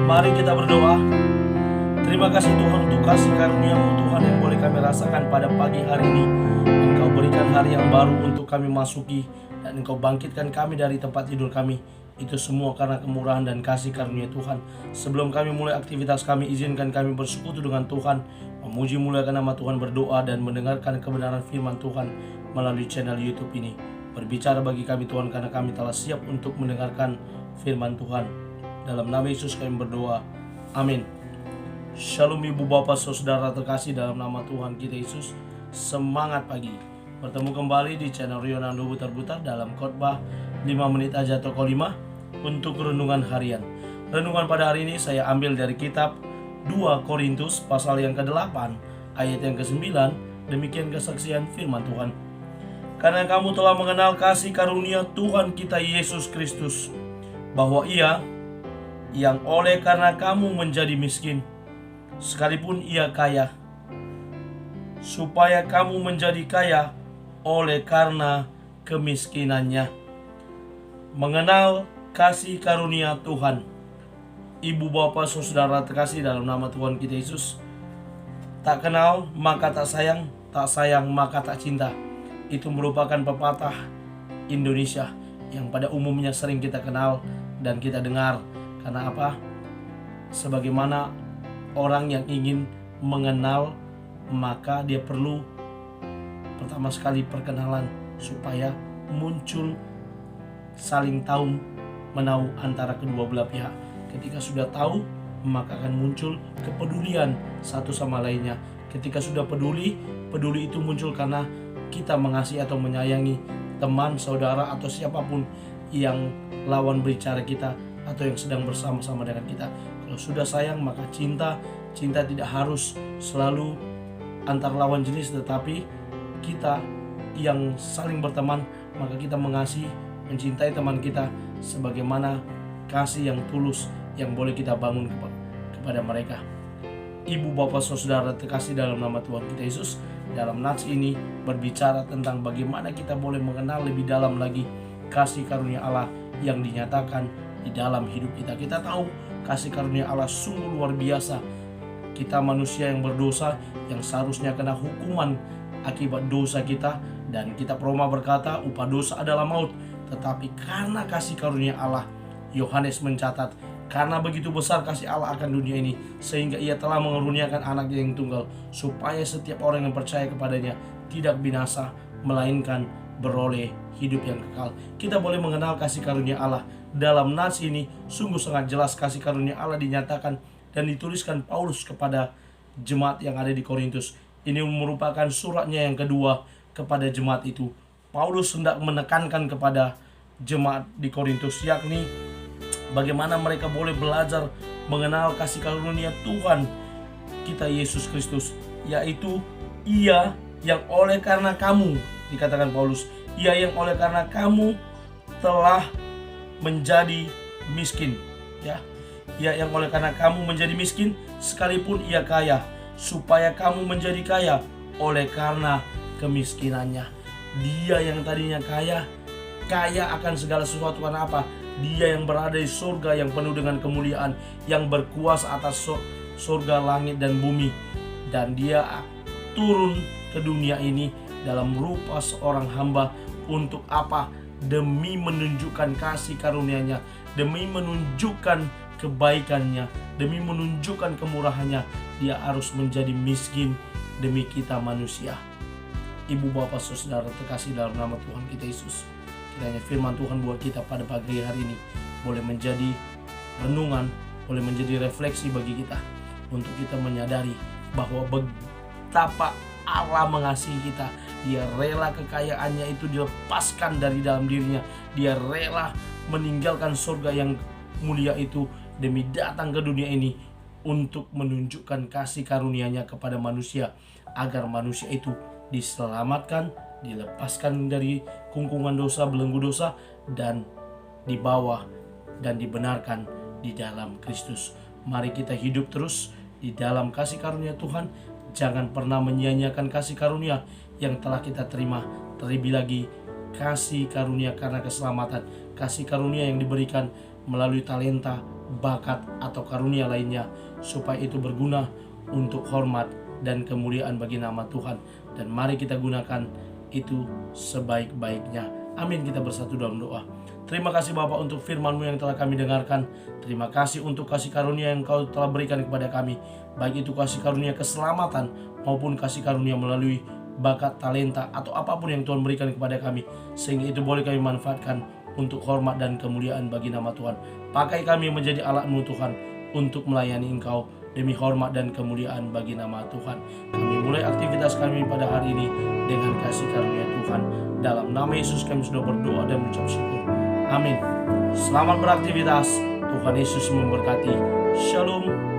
Mari kita berdoa. Terima kasih Tuhan untuk kasih karunia-Mu Tuhan yang boleh kami rasakan pada pagi hari ini. Engkau berikan hari yang baru untuk kami masuki, dan Engkau bangkitkan kami dari tempat tidur kami. Itu semua karena kemurahan dan kasih karunia Tuhan. Sebelum kami mulai aktivitas kami, izinkan kami bersekutu dengan Tuhan, memuji muliakan nama Tuhan, berdoa dan mendengarkan kebenaran firman Tuhan melalui channel YouTube ini. Berbicara bagi kami Tuhan, karena kami telah siap untuk mendengarkan firman Tuhan. Dalam nama Yesus kami berdoa, amin. Shalom ibu bapak saudara terkasih dalam nama Tuhan kita Yesus. Semangat pagi. Bertemu kembali di channel Rionando Butar-Butar dalam khotbah 5 menit aja toko 5 untuk renungan harian. Renungan pada hari ini saya ambil dari kitab 2 Korintus pasal yang ke-8 ayat yang ke-9. Demikian kesaksian firman Tuhan. Karena kamu telah mengenal kasih karunia Tuhan kita Yesus Kristus, bahwa Ia yang oleh karena kamu menjadi miskin, sekalipun Ia kaya, supaya kamu menjadi kaya oleh karena kemiskinannya. Mengenal kasih karunia Tuhan. Ibu bapak saudara terkasih dalam nama Tuhan kita Yesus. Tak kenal maka tak sayang maka tak cinta. Itu merupakan pepatah Indonesia yang pada umumnya sering kita kenal dan kita dengar. Karena apa? Sebagaimana orang yang ingin mengenal, maka dia perlu pertama sekali perkenalan, supaya muncul saling tahu menahu antara kedua belah pihak. Ketika sudah tahu, maka akan muncul kepedulian satu sama lainnya. Ketika sudah peduli itu muncul karena kita mengasihi atau menyayangi teman, saudara, atau siapapun yang lawan bicara kita atau yang sedang bersama-sama dengan kita. Kalau sudah sayang, maka cinta tidak harus selalu antar lawan jenis, tetapi kita yang saling berteman, maka kita mengasihi, mencintai teman kita sebagaimana kasih yang tulus yang boleh kita bangun kepada mereka. Ibu bapak saudara terkasih dalam nama Tuhan kita Yesus, dalam nats ini berbicara tentang bagaimana kita boleh mengenal lebih dalam lagi kasih karunia Allah yang dinyatakan di dalam hidup kita. Kita tahu kasih karunia Allah sungguh luar biasa. Kita manusia yang berdosa, yang seharusnya kena hukuman akibat dosa kita, dan kitab Roma berkata upah dosa adalah maut. Tetapi karena kasih karunia Allah, Yohanes mencatat, karena begitu besar kasih Allah akan dunia ini, sehingga Ia telah mengaruniakan anaknya yang tunggal, supaya setiap orang yang percaya kepadanya tidak binasa, melainkan beroleh hidup yang kekal. Kita boleh mengenal kasih karunia Allah. Dalam nats ini sungguh sangat jelas kasih karunia Allah dinyatakan dan dituliskan Paulus kepada jemaat yang ada di Korintus. Ini merupakan suratnya yang kedua kepada jemaat itu. Paulus hendak menekankan kepada jemaat di Korintus, yakni bagaimana mereka boleh belajar mengenal kasih karunia Tuhan kita Yesus Kristus, yaitu Ia yang oleh karena kamu, dikatakan Paulus, Ia yang oleh karena kamu telah menjadi miskin, ya. Ia yang oleh karena kamu menjadi miskin, sekalipun Ia kaya, supaya kamu menjadi kaya oleh karena kemiskinannya. Dia yang tadinya kaya akan segala sesuatu. Karena apa? Dia yang berada di surga yang penuh dengan kemuliaan, yang berkuasa atas surga, langit dan bumi, dan Dia turun ke dunia ini dalam rupa seorang hamba. Untuk apa? Demi menunjukkan kasih karunia-Nya, demi menunjukkan kebaikannya, demi menunjukkan kemurahannya. Dia harus menjadi miskin demi kita manusia. Ibu bapak saudara terkasih dalam nama Tuhan kita Yesus, kiranya firman Tuhan buat kita pada pagi hari ini boleh menjadi renungan, boleh menjadi refleksi bagi kita, untuk kita menyadari bahwa betapa Allah mengasihi kita. Dia rela kekayaannya itu dilepaskan dari dalam dirinya. Dia rela meninggalkan surga yang mulia itu demi datang ke dunia ini untuk menunjukkan kasih karunia-Nya kepada manusia, agar manusia itu diselamatkan, dilepaskan dari kungkungan dosa, belenggu dosa, dan dibawa dan dibenarkan di dalam Kristus. Mari kita hidup terus di dalam kasih karunia Tuhan. Jangan pernah menyia-nyiakan kasih karunia yang telah kita terima. Terlebih lagi kasih karunia karena keselamatan, kasih karunia yang diberikan melalui talenta, bakat atau karunia lainnya, supaya itu berguna untuk hormat dan kemuliaan bagi nama Tuhan. Dan mari kita gunakan itu sebaik-baiknya. Amin. Kita bersatu dalam doa. Terima kasih Bapa untuk firman-Mu yang telah kami dengarkan. Terima kasih untuk kasih karunia yang Kau telah berikan kepada kami, baik itu kasih karunia keselamatan maupun kasih karunia melalui bakat, talenta, atau apapun yang Tuhan berikan kepada kami, sehingga itu boleh kami manfaatkan untuk hormat dan kemuliaan bagi nama Tuhan. Pakai kami menjadi alat-Mu Tuhan, untuk melayani Engkau demi hormat dan kemuliaan bagi nama Tuhan. Kami mulai aktivitas kami pada hari ini dengan kasih karunia Tuhan. Dalam nama Yesus kami sudah berdoa dan mengucap syukur. Amin. Selamat beraktivitas. Tuhan Yesus memberkati. Shalom.